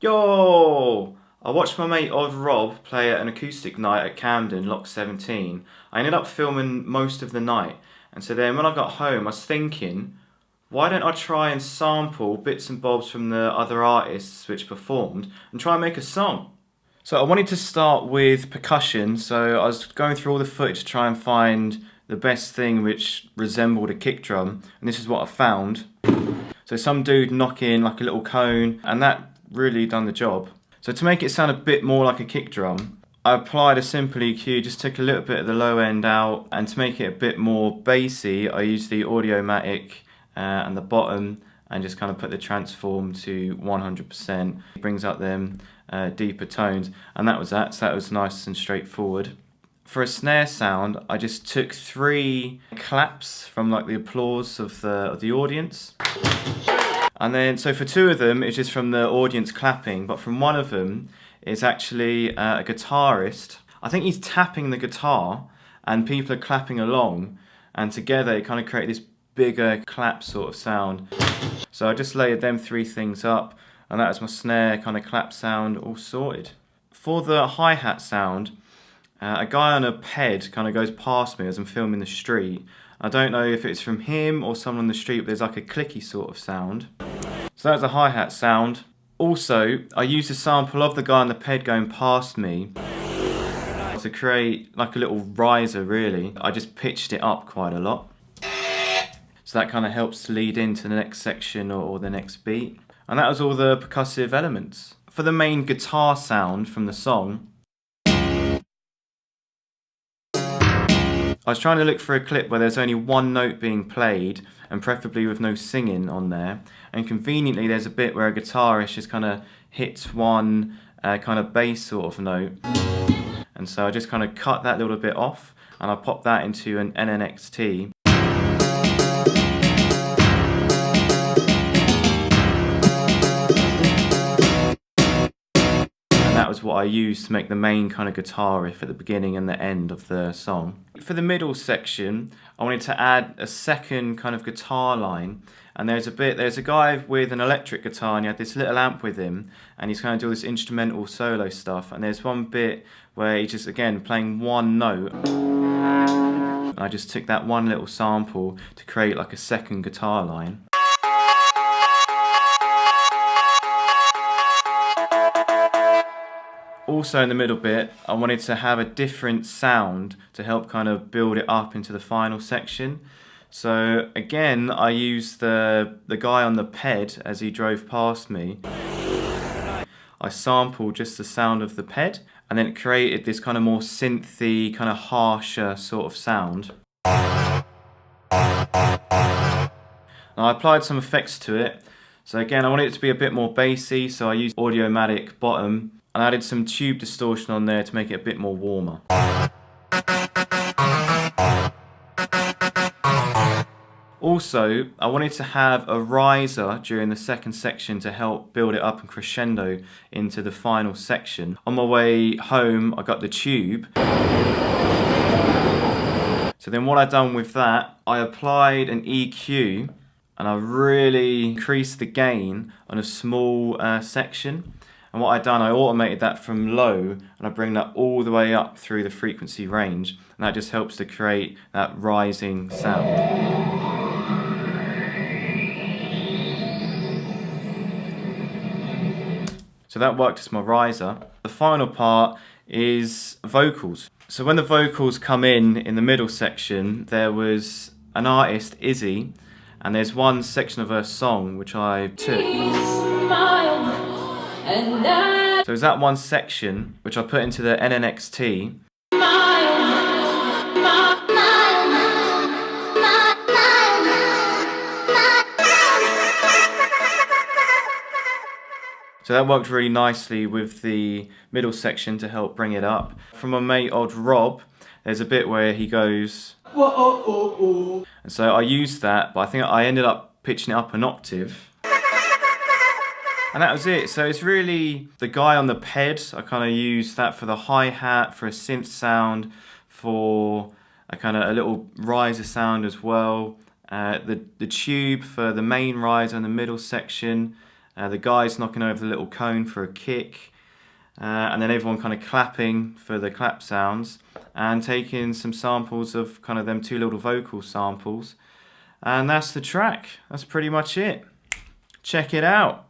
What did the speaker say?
Yo! I watched my mate ODDROB play at an acoustic night at Camden, Lock 17. I ended up filming most of the night, and so then when I got home I was thinking, why don't I try and sample bits and bobs from the other artists which performed and try and make a song? So I wanted to start with percussion, so I was going through all the footage to try and find the best thing which resembled a kick drum, and this is what I found. So some dude knocking like a little cone, and that really done the job. So to make it sound a bit more like a kick drum, I applied a simple EQ, just took a little bit of the low end out, and to make it a bit more bassy, I used the Audiomatic and the bottom, and just kind of put the transform to 100%. It brings up them deeper tones, and that was that. So that was nice and straightforward. For a snare sound, I just took 3 claps from like the applause of the audience. And then, so for 2 of them, it's just from the audience clapping, but from one of them, it's actually a guitarist. I think he's tapping the guitar, and people are clapping along, and together it kind of create this bigger clap sort of sound. So I just layered them 3 things up, and that was my snare kind of clap sound all sorted. For the hi-hat sound, a guy on a ped kind of goes past me as I'm filming the street. I don't know if it's from him or someone on the street, but there's like a clicky sort of sound. So that's a hi-hat sound. Also, I used a sample of the guy on the ped going past me to create like a little riser really. I just pitched it up quite a lot. So that kind of helps to lead into the next section or the next beat. And that was all the percussive elements. For the main guitar sound from the song, I was trying to look for a clip where there's only one note being played, and preferably with no singing on there. And conveniently there's a bit where a guitarist just kind of hits one kind of bass sort of note. And so I just kind of cut that little bit off, and I popped that into an NNXT. That was what I used to make the main kind of guitar riff at the beginning and the end of the song. For the middle section, I wanted to add a second kind of guitar line, and there's a guy with an electric guitar, and he had this little amp with him, and he's kind of doing this instrumental solo stuff, and there's one bit where he's just, again, playing one note. And I just took that one little sample to create like a second guitar line. Also in the middle bit, I wanted to have a different sound to help kind of build it up into the final section. So again, I used the guy on the ped as he drove past me. I sampled just the sound of the ped, and then it created this kind of more synthy, kind of harsher sort of sound. Now I applied some effects to it. So again, I wanted it to be a bit more bassy, so I used Audiomatic bottom, and I added some tube distortion on there to make it a bit more warmer. Also, I wanted to have a riser during the second section to help build it up and crescendo into the final section. On my way home, I got the tube. So then what I done with that, I applied an EQ, and I really increased the gain on a small section. And what I done, I automated that from low, and I bring that all the way up through the frequency range, and that just helps to create that rising sound. So that worked as my riser. The final part is vocals. So when the vocals come in the middle section, there was an artist, Izzy, and there's one section of her song which I took. So there's that one section which I put into the NNXT. So that worked really nicely with the middle section to help bring it up. From my mate ODDROB, there's a bit where he goes, whoa, oh, oh, oh. And so I used that, but I think I ended up pitching it up an octave. And that was it. So it's really the guy on the ped. I kind of used that for the hi-hat, for a synth sound, for a kind of a little riser sound as well. The tube for the main riser in the middle section. The guys knocking over the little cone for a kick, and then everyone kind of clapping for the clap sounds, and taking some samples of kind of them two little vocal samples. And that's the track. That's pretty much it. Check it out.